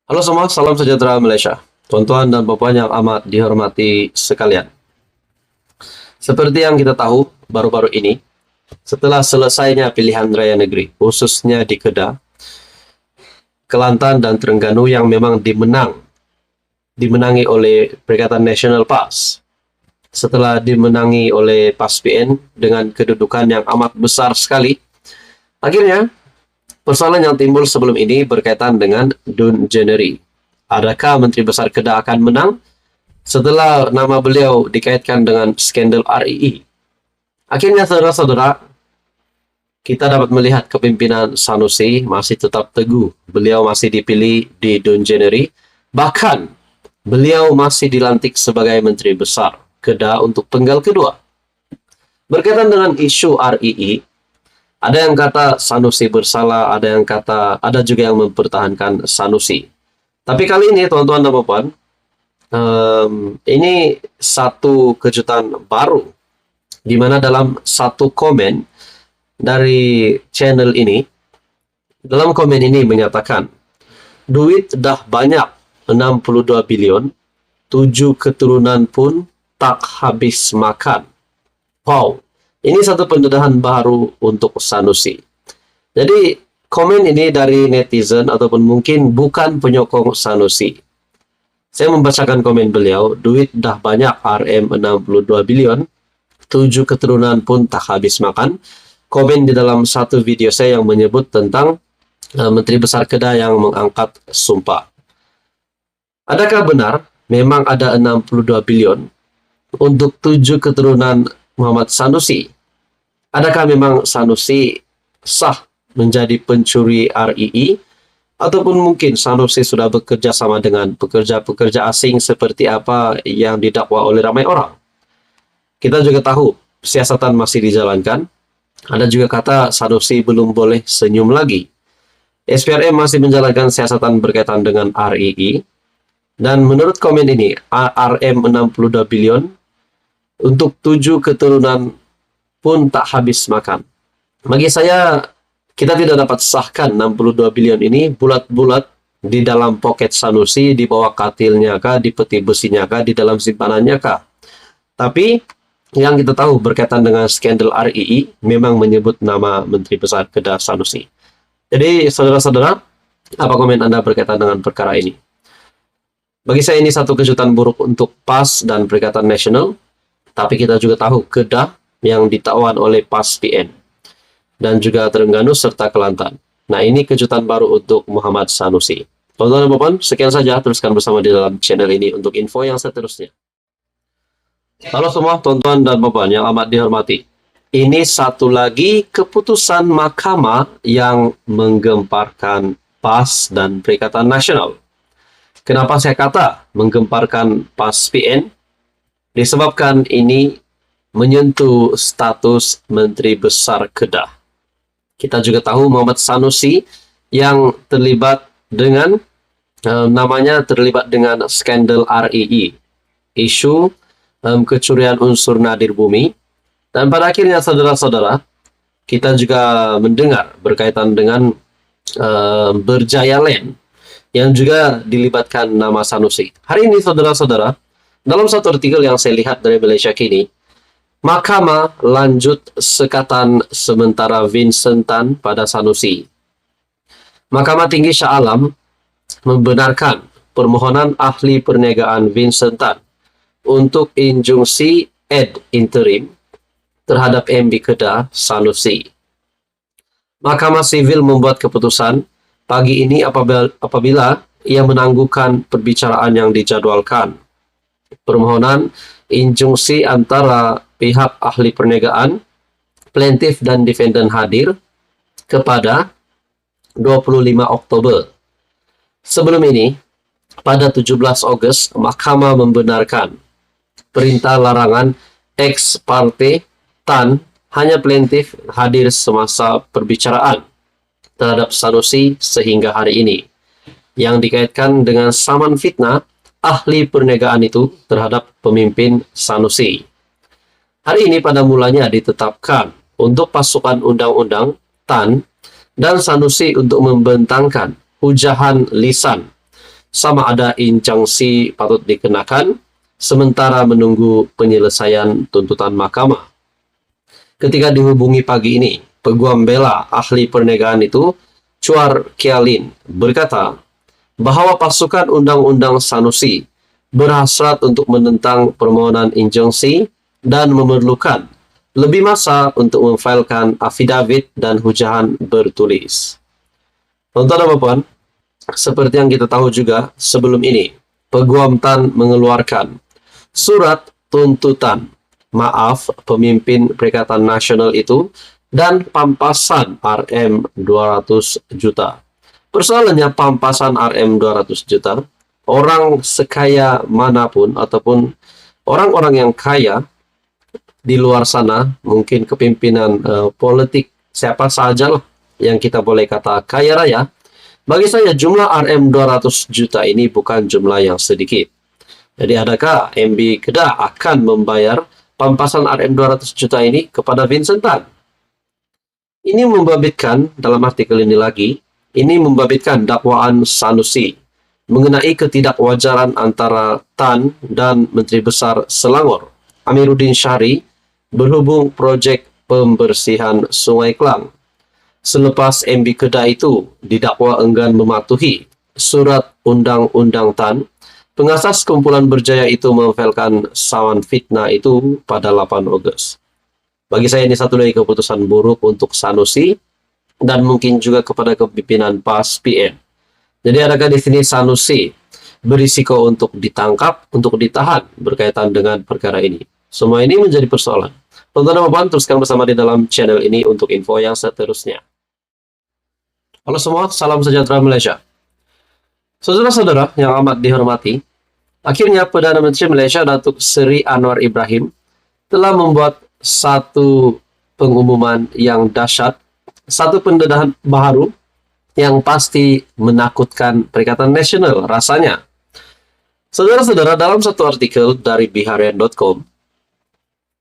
Halo semua, salam sejahtera Malaysia. Tuan-tuan dan puan yang amat dihormati sekalian. Seperti yang kita tahu, baru-baru ini, setelah selesainya pilihan raya negeri, khususnya di Kedah, Kelantan dan Terengganu yang memang dimenangi oleh Perikatan Nasional PAS. Setelah dimenangi oleh PAS PN dengan kedudukan yang amat besar sekali, akhirnya persoalan yang timbul sebelum ini berkaitan dengan Dun Jennery. Adakah Menteri Besar Kedah akan menang setelah nama beliau dikaitkan dengan skandal RII? Akhirnya, saudara-saudara, kita dapat melihat kepimpinan Sanusi masih tetap teguh. Beliau masih dipilih di Dun Jennery. Bahkan, beliau masih dilantik sebagai Menteri Besar Kedah untuk penggal kedua. Berkaitan dengan isu RII, ada yang kata Sanusi bersalah, ada juga yang mempertahankan Sanusi. Tapi kali ini, tuan-tuan dan puan, ini satu kejutan baru, di mana dalam satu komen dari channel ini, dalam komen ini menyatakan, duit dah banyak 62 bilion, 7 keturunan pun tak habis makan. Wow, ini satu pendedahan baru untuk Sanusi. Jadi, komen ini dari netizen ataupun mungkin bukan penyokong Sanusi. Saya membacakan komen beliau, duit dah banyak RM62 bilion, 7 keturunan pun tak habis makan. Komen di dalam satu video saya yang menyebut tentang Menteri Besar Kedah yang mengangkat sumpah. Adakah benar memang ada 62 bilion untuk 7 keturunan Muhammad Sanusi? Adakah memang Sanusi sah menjadi pencuri RII? Ataupun mungkin Sanusi sudah bekerja sama dengan pekerja-pekerja asing seperti apa yang didakwa oleh ramai orang? Kita juga tahu siasatan masih dijalankan. Ada juga kata Sanusi belum boleh senyum lagi. SPRM masih menjalankan siasatan berkaitan dengan RII. Dan menurut komen ini, RM62 bilion untuk 7 keturunan pun tak habis makan. Bagi saya, kita tidak dapat sahkan 62 bilion ini bulat-bulat di dalam poket Sanusi, di bawah katilnya kah, di peti besinya kah, di dalam simpanannya kah. Tapi, yang kita tahu berkaitan dengan skandal RII memang menyebut nama Menteri Besar Kedah Sanusi. Jadi, saudara-saudara, apa komen Anda berkaitan dengan perkara ini? Bagi saya ini satu kejutan buruk untuk PAS dan Perikatan Nasional. Tapi kita juga tahu Kedah yang ditawan oleh PAS PN. Dan juga Terengganu serta Kelantan. Nah, ini kejutan baru untuk Muhammad Sanusi. Tuan-tuan dan puan, sekian saja. Teruskan bersama di dalam channel ini untuk info yang seterusnya. Halo semua tuan-tuan dan puan yang amat dihormati. Ini satu lagi keputusan mahkamah yang menggemparkan PAS dan Perikatan Nasional. Kenapa saya kata menggemparkan PAS PN? Disebabkan ini menyentuh status Menteri Besar Kedah. Kita juga tahu Muhammad Sanusi yang terlibat dengan terlibat dengan skandal RII, isu kecurian unsur nadir bumi. Dan pada akhirnya saudara-saudara, kita juga mendengar berkaitan dengan Berjaya Land yang juga dilibatkan nama Sanusi. Hari ini saudara-saudara, dalam satu artikel yang saya lihat dari Malaysia Kini, Mahkamah lanjut sekatan sementara Vincent Tan pada Sanusi. Mahkamah Tinggi Shah Alam membenarkan permohonan ahli perniagaan Vincent Tan untuk injunksi ad interim terhadap MB Kedah Sanusi. Mahkamah Sivil membuat keputusan pagi ini apabila ia menangguhkan perbicaraan yang dijadwalkan. Permohonan injunksi antara pihak ahli perniagaan, plaintiff dan defendant hadir kepada 25 Oktober. Sebelum ini, pada 17 Ogos, Mahkamah membenarkan perintah larangan ex parte Tan hanya plaintiff hadir semasa perbicaraan terhadap Sanusi sehingga hari ini, yang dikaitkan dengan saman fitnah ahli perniagaan itu terhadap pemimpin Sanusi. Hari ini pada mulanya ditetapkan untuk pasukan undang-undang Tan dan Sanusi untuk membentangkan hujahan lisan sama ada injunksi patut dikenakan sementara menunggu penyelesaian tuntutan mahkamah. Ketika dihubungi pagi ini, peguam bela ahli perniagaan itu, Chuar Kialin, berkata bahwa pasukan undang-undang Sanusi berhasrat untuk menentang permohonan injunksi dan memerlukan lebih masa untuk memfailkan afidavit dan hujahan bertulis. Tuan-tuan dan puan, seperti yang kita tahu juga sebelum ini, Peguam Tan mengeluarkan surat tuntutan maaf pemimpin Perikatan Nasional itu dan pampasan RM 200 juta. Persoalannya pampasan RM 200 juta, orang sekaya manapun ataupun orang-orang yang kaya di luar sana, mungkin kepimpinan politik siapa saja lah yang kita boleh kata kaya raya, bagi saya jumlah RM 200 juta ini bukan jumlah yang sedikit. Jadi adakah MB Kedah akan membayar pampasan RM 200 juta ini kepada Vincent Tan? Ini membabitkan, dalam artikel ini lagi, ini membabitkan dakwaan Sanusi mengenai ketidakwajaran antara Tan dan Menteri Besar Selangor, Amiruddin Syari, berhubung projek pembersihan Sungai Klang. Selepas MB Kedah itu didakwa enggan mematuhi surat undang-undang Tan, pengasas kumpulan berjaya itu memfailkan sawan fitnah itu pada 8 Ogos. Bagi saya ini satu dari keputusan buruk untuk Sanusi dan mungkin juga kepada kepimpinan PAS PM. Jadi adakah di sini Sanusi berisiko untuk ditangkap, untuk ditahan berkaitan dengan perkara ini? Semua ini menjadi persoalan. Tonton dan puan, teruskan bersama di dalam channel ini untuk info yang seterusnya. Halo semua, salam sejahtera Malaysia. Saudara-saudara yang amat dihormati, akhirnya Perdana Menteri Malaysia Datuk Seri Anwar Ibrahim telah membuat satu pengumuman yang dahsyat, satu pendedahan baru yang pasti menakutkan Perikatan Nasional rasanya. Saudara-saudara, dalam satu artikel dari biharian.com,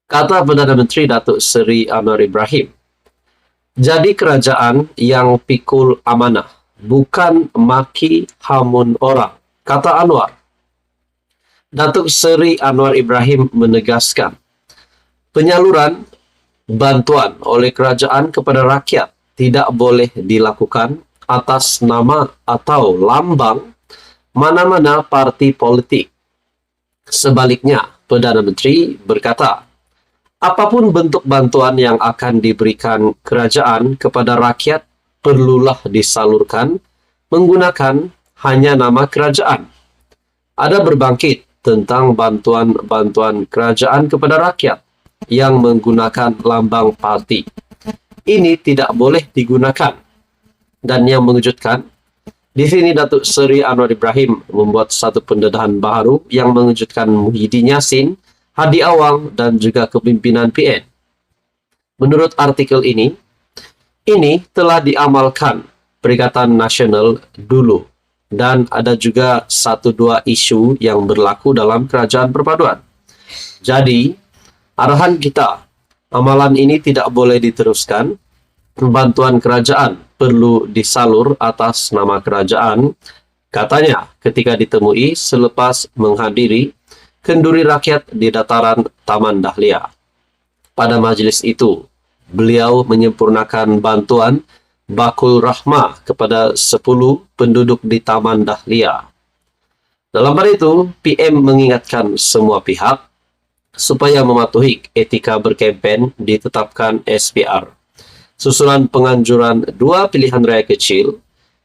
kata Perdana Menteri Datuk Seri Anwar Ibrahim, jadi kerajaan yang pikul amanah, bukan maki hamun orang, kata Anwar. Datuk Seri Anwar Ibrahim menegaskan, penyaluran bantuan oleh kerajaan kepada rakyat tidak boleh dilakukan atas nama atau lambang mana-mana parti politik. Sebaliknya, Perdana Menteri berkata, apapun bentuk bantuan yang akan diberikan kerajaan kepada rakyat perlulah disalurkan menggunakan hanya nama kerajaan. Ada berbangkit tentang bantuan-bantuan kerajaan kepada rakyat yang menggunakan lambang parti. Ini tidak boleh digunakan. Dan yang mengejutkan, di sini Datuk Seri Anwar Ibrahim membuat satu pendedahan baru yang mengejutkan Muhyiddin Yassin, Hadi Awang, dan juga kepimpinan PN. Menurut artikel ini telah diamalkan Perikatan Nasional dulu, dan ada juga 1-2 isu yang berlaku dalam Kerajaan Perpaduan. Jadi, arahan kita, amalan ini tidak boleh diteruskan, bantuan kerajaan perlu disalur atas nama kerajaan, katanya ketika ditemui selepas menghadiri kenduri rakyat di dataran Taman Dahlia. Pada majelis itu, beliau menyempurnakan bantuan bakul rahmah kepada 10 penduduk di Taman Dahlia. Dalam hal itu, PM mengingatkan semua pihak supaya mematuhi etika berkempen ditetapkan SPR. Susulan penganjuran 2 pilihan raya kecil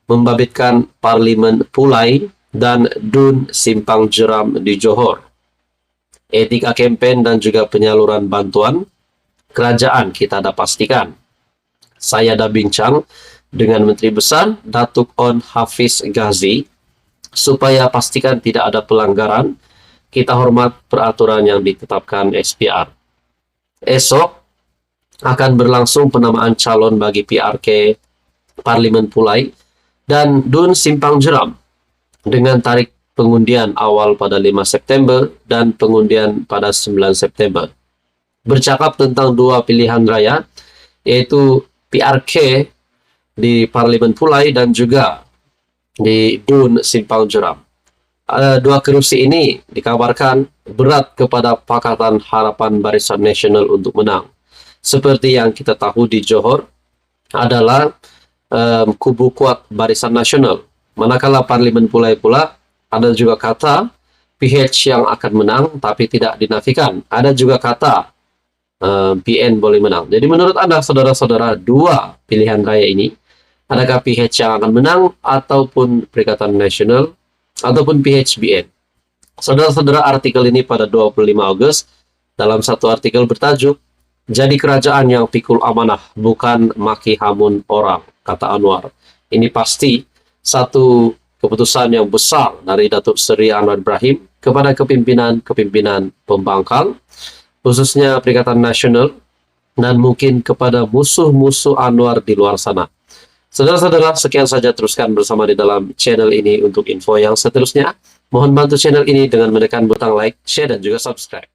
membabitkan Parlimen Pulai dan Dun Simpang Jeram di Johor. Etika kempen dan juga penyaluran bantuan kerajaan kita dah pastikan. Saya dah bincang dengan Menteri Besar Datuk On Hafiz Ghazi supaya pastikan tidak ada pelanggaran. Kita hormat peraturan yang ditetapkan SPR. Esok akan berlangsung penamaan calon bagi PRK Parlimen Pulai dan Dun Simpang Jeram dengan tarikh pengundian awal pada 5 September dan pengundian pada 9 September. Bercakap tentang 2 pilihan raya, yaitu PRK di Parlimen Pulai dan juga di Dun Simpang Jeram. dua kursi ini dikabarkan berat kepada Pakatan Harapan Barisan Nasional untuk menang. Seperti yang kita tahu di Johor adalah kubu kuat Barisan Nasional. Manakala Parlimen pula ada juga kata PH yang akan menang tapi tidak dinafikan. Ada juga kata PN boleh menang. Jadi menurut Anda saudara-saudara, dua pilihan raya ini, adakah PH yang akan menang ataupun Perikatan Nasional ataupun PHBN? Saudara-saudara, artikel ini pada 25 Agustus dalam satu artikel bertajuk "Jadi Kerajaan yang Pikul Amanah Bukan Maki Hamun Orang," kata Anwar. Ini pasti satu keputusan yang besar dari Datuk Seri Anwar Ibrahim kepada kepimpinan pembangkang, khususnya Perikatan Nasional, dan mungkin kepada musuh-musuh Anwar di luar sana. Saudara-saudara, sekian saja, teruskan bersama di dalam channel ini untuk info yang seterusnya. Mohon bantu channel ini dengan menekan butang like, share, dan juga subscribe.